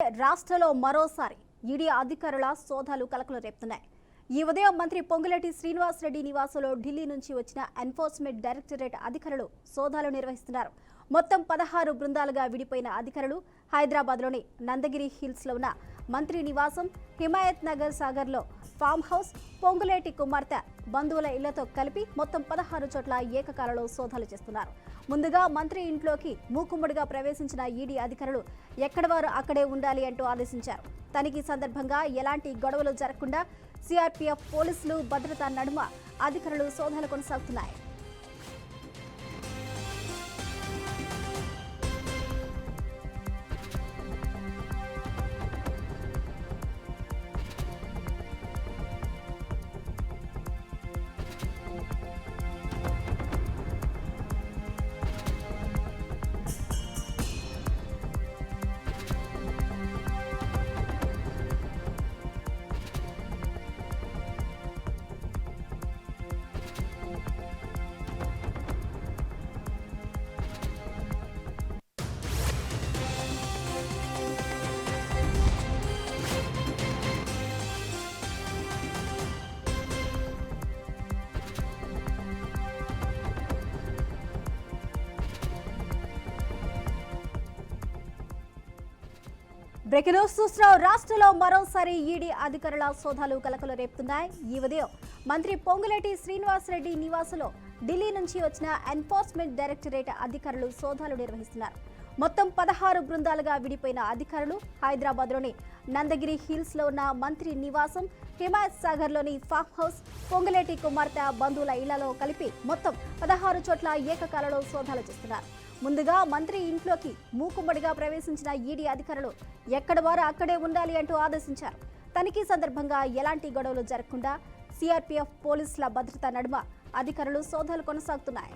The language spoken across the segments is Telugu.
రాష్ట్రంలో మరోసారి ఈడీ అధికారుల సోదాలు కలకలం రేపుతున్నాయి. ఈ ఉదయం మంత్రి పొంగులేటి శ్రీనివాసరెడ్డి నివాసంలో ఢిల్లీ నుంచి వచ్చిన ఎన్ఫోర్స్మెంట్ డైరెక్టరేట్ అధికారులు సోదాలు నిర్వహిస్తున్నారు. మొత్తం 16 బృందాలుగా విడిపోయిన అధికారులు హైదరాబాద్లోని నందగిరి హిల్స్లో ఉన్న మంత్రి నివాసం, హిమాయత్ నగర్ సాగర్లో ఫామ్ హౌస్, పొంగులేటి కుమార్తె బంధువుల ఇళ్లతో కలిపి మొత్తం 16 చోట్ల ఏకకాలంలో సోదాలు చేస్తున్నారు. ముందుగా మంత్రి ఇంట్లోకి మూకుమ్మడిగా ప్రవేశించిన ఈడీ అధికారులు ఎక్కడి వారు అక్కడే ఉండాలి అంటూ ఆదేశించారు. తనిఖీ సందర్భంగా ఎలాంటి గొడవలు జరగకుండా సిఆర్పీఎఫ్ పోలీసులు భద్రతా నడుమ అధికారులు సోదాలు కొనసాగుతున్నాయి. బ్రేకింగ్ న్యూస్ చూస్తున్నాం. రాష్ట్రంలో మరోసారి ఈడీ అధికారుల సోదాలు కలకలం రేపుతున్నాయి. ఈ ఉదయం మంత్రి పొంగులేటి శ్రీనివాసరెడ్డి నివాసంలో ఢిల్లీ నుంచి వచ్చిన ఎన్ఫోర్స్మెంట్ డైరెక్టరేట్ అధికారులు సోదాలు నిర్వహిస్తున్నారు. మొత్తం 16 బృందాలుగా విడిపోయిన అధికారులు హైదరాబాద్లోని నందగిరి హిల్స్లో ఉన్న మంత్రి నివాసం, హిమాయత్ సాగర్లోని ఫామ్ హౌస్, పొంగులేటి కుమార్తె బంధువుల ఇళ్లలో కలిపి మొత్తం 16 చోట్ల ఏకకాలంలో సోదాలు చేస్తున్నారు. ముందుగా మంత్రి ఇంట్లోకి మూకుమ్మడిగా ప్రవేశించిన ఈడీ అధికారులు ఎక్కడి వారు అక్కడే ఉండాలి అంటూ ఆదేశించారు. తనిఖీ సందర్భంగా ఎలాంటి గొడవలు జరగకుండా సిఆర్పీఎఫ్ పోలీసుల భద్రతా నడుమ అధికారులు సోదాలు కొనసాగుతున్నాయి.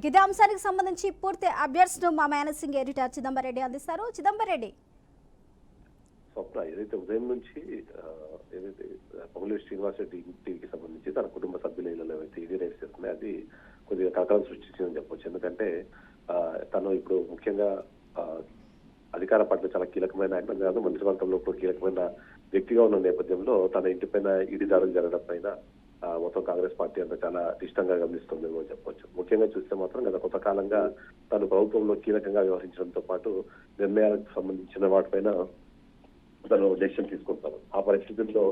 ఇదే అంశానికి సంబంధించి పూర్తి అప్డేట్స్ ను మా మేనేజింగ్ ఎడిటర్ చిదంబరెడ్డి అందిస్తారు. చిదంబరెడ్డి, స్వప్న ఏదైతే ఉదయం నుంచి ఏదైతే పొంగులేటి శ్రీనివాసరెడ్డి ఇంటికి సంబంధించి తన కుటుంబ సభ్యుల ఇళ్లలో ఏవైతే ఈడీ రైడ్స్ చేస్తున్నాయి అది కొద్దిగా కలకలం సృష్టించిందని చెప్పొచ్చు. ఎందుకంటే తను ఇప్పుడు ముఖ్యంగా అధికార పార్టీలో చాలా కీలకమైన ఆయన, మంత్రివర్గంలో కూడా కీలకమైన వ్యక్తిగా ఉన్న నేపథ్యంలో తన ఇంటిపైన ఈడీ దాడులు జరగడం పైన మొత్తం కాంగ్రెస్ పార్టీ అంతా చాలా ఇష్టంగా గమనిస్తుంది అని చెప్పొచ్చు. ముఖ్యంగా చూస్తే మాత్రం గత కొంతకాలంగా తను ప్రభుత్వంలో కీలకంగా వ్యవహరించడంతో పాటు నిర్ణయాలకు సంబంధించిన వాటిపైన తను డెసిషన్ తీసుకుంటారు. ఆ పరిస్థితుల్లో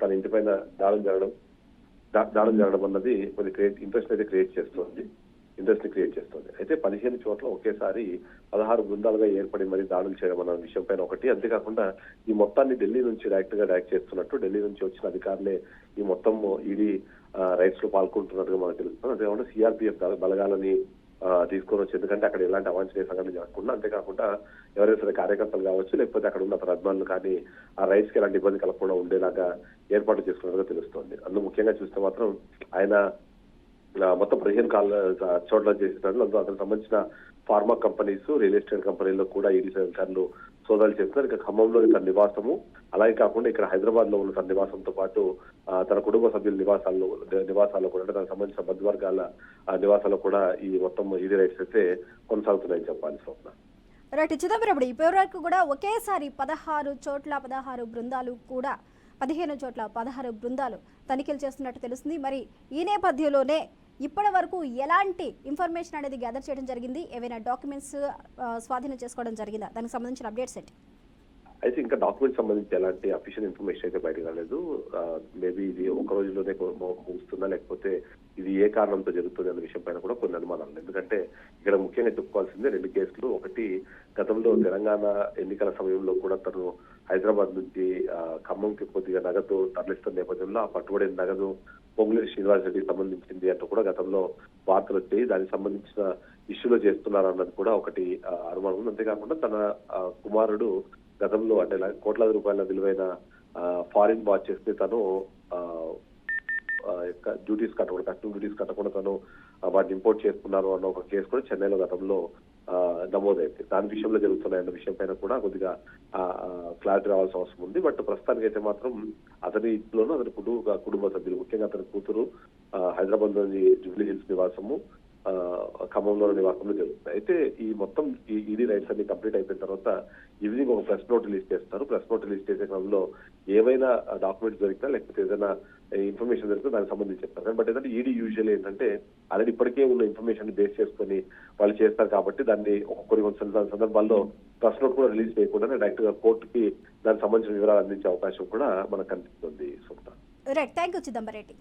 తన ఇంటిపైన దాడులు జరగడం అన్నది కొద్ది ఇంట్రెస్ట్ ని క్రియేట్ చేస్తుంది. అయితే 15 చోట్ల ఒకేసారి 16 బృందాలుగా ఏర్పడి మరి దాడులు చేయడం అన్న విషయం పైన ఒకటి. అంతేకాకుండా ఈ మొత్తాన్ని ఢిల్లీ నుంచి డైరెక్ట్ చేస్తున్నట్టు ఢిల్లీ నుంచి వచ్చిన అధికారులే ఈ మొత్తం ఈడీ రైట్స్ లో పాల్గొంటున్నట్టుగా మనకు తెలుస్తుంది. అంతేకాకుండా సిఆర్పీఎఫ్ బలగాలని తీసుకొని వచ్చి, ఎందుకంటే అక్కడ ఎలాంటి అవాంఛనీయ సంఘటనలు జరగకుండా, అంతేకాకుండా ఎవరైనా సరే కార్యకర్తలు కావచ్చు లేకపోతే అక్కడ ఉన్న అభిమానులు కానీ ఆ రైట్స్ కి ఎలాంటి ఇబ్బంది కలగకుండా ఉండేలాగా ఏర్పాటు చేసుకున్నట్టుగా తెలుస్తోంది. అందులో ముఖ్యంగా చూస్తే మాత్రం ఆయన మొత్తం 15 చోట్ల చేసినట్లు, అందులో అతనికి సంబంధించిన ఫార్మా కంపెనీస్, రియల్ ఎస్టేట్ కంపెనీల్లో కూడా ఈడీ అధికారులు సోదాలు చేస్తున్నారు. ఇక ఖమ్మంలో తన నివాసము, అలాగే కాకుండా ఇక్కడ హైదరాబాద్ లో ఉన్న తన నివాసంతో పాటు తన కుటుంబ సభ్యుల నివాసాల్లో కూడా, తనకు సంబంధించిన బంధువర్గాల నివాసాల్లో కూడా ఈ మొత్తం ఈడీ రైట్స్ అయితే కొనసాగుతున్నాయని చెప్పాలి. స్వప్న రైట్. చిదంబరం, ఇప్పటి వరకు కూడా ఒకేసారి 16 చోట్ల 16 బృందాలు కూడా 15 చోట్ల 16 బృందాలు తనిఖీలు చేస్తున్నట్టు తెలుస్తుంది. మరి ఈ నేపథ్యంలోనే ఇప్పటి వరకు ఎలాంటి ఇన్ఫర్మేషన్ అనేది గ్యాదర్ చేయడం జరిగింది? ఏవైనా డాక్యుమెంట్స్ స్వాధీనం చేసుకోవడం జరిగిందా? దానికి సంబంధించిన అప్డేట్స్ ఏంటి? అయితే ఇంకా డాక్యుమెంట్ సంబంధించి ఎలాంటి అఫీషియల్ ఇన్ఫర్మేషన్ అయితే బయటకు రాలేదు. మేబీ ఇది ఒక రోజులోనే ముగుస్తుందా లేకపోతే ఇది ఏ కారణంతో జరుగుతుంది అనే విషయం పైన కూడా కొన్ని అనుమానాలు. ఎందుకంటే ఇక్కడ ముఖ్యంగా చెప్పుకోవాల్సిందే 2 కేసులు. ఒకటి, గతంలో తెలంగాణ ఎన్నికల సమయంలో కూడా తను హైదరాబాద్ నుంచి ఖమ్మంకి కొద్దిగా నగదు తరలిస్తున్న నేపథ్యంలో ఆ పట్టుబడిన నగదు పొంగులేటి శ్రీనివాసరెడ్డికి సంబంధించింది అంటూ కూడా గతంలో వార్తలు వచ్చాయి. దానికి సంబంధించిన ఇష్యూలో చేస్తున్నారు అన్నది కూడా ఒకటి అనుమానం ఉంది. అంతేకాకుండా తన కుమారుడు గతంలో అంటే కోట్లాది రూపాయల విలువైన ఫారిన్ వాచెస్ ని తను డ్యూటీస్ కట్టకుండా తను వాటిని ఇంపోర్ట్ చేసుకున్నారు అన్న ఒక కేసు కూడా చెన్నైలో గతంలో నమోదైంది. దాని విషయంలో జరుగుతున్నాయన్న విషయం పైన కూడా కొద్దిగా క్లారిటీ రావాల్సిన అవసరం ఉంది. బట్ ప్రస్తుతానికి అయితే మాత్రం అతని ఇంట్లోనూ అతని కుటుంబ సభ్యులు, ముఖ్యంగా అతని కూతురు హైదరాబాద్ లోని జూబ్లీ హిల్స్ నివాసము, ఖమ్మంలో నివాసంలో జరుగుతుంది. అయితే ఈ మొత్తం ఈ ఈడీ రైట్స్ అన్ని కంప్లీట్ అయిపోయిన తర్వాత ఈవినింగ్ ఒక ప్రెస్ నోట్ రిలీజ్ చేస్తారు. ప్రెస్ నోట్ రిలీజ్ చేసే క్రమంలో ఏవైనా డాక్యుమెంట్స్ దొరికినా లేకపోతే ఏదైనా ఇన్ఫర్మేషన్ దొరికితే దానికి సంబంధించి చెప్తారు. బట్ ఏంటంటే ఈడీ యూజువల్ ఏంటంటే ఆల్రెడీ ఇప్పటికే ఉన్న ఇన్ఫర్మేషన్ బేస్ చేసుకొని వాళ్ళు చేస్తారు కాబట్టి దాన్ని కొన్ని సందర్భాల్లో ప్రెస్ నోట్ కూడా రిలీజ్ చేయకుండా డైరెక్ట్ గా కోర్టుకి దానికి సంబంధించిన వివరాలు అందించే అవకాశం కూడా మనకు కనిపిస్తుంది. Right, thank you Chidambareddy.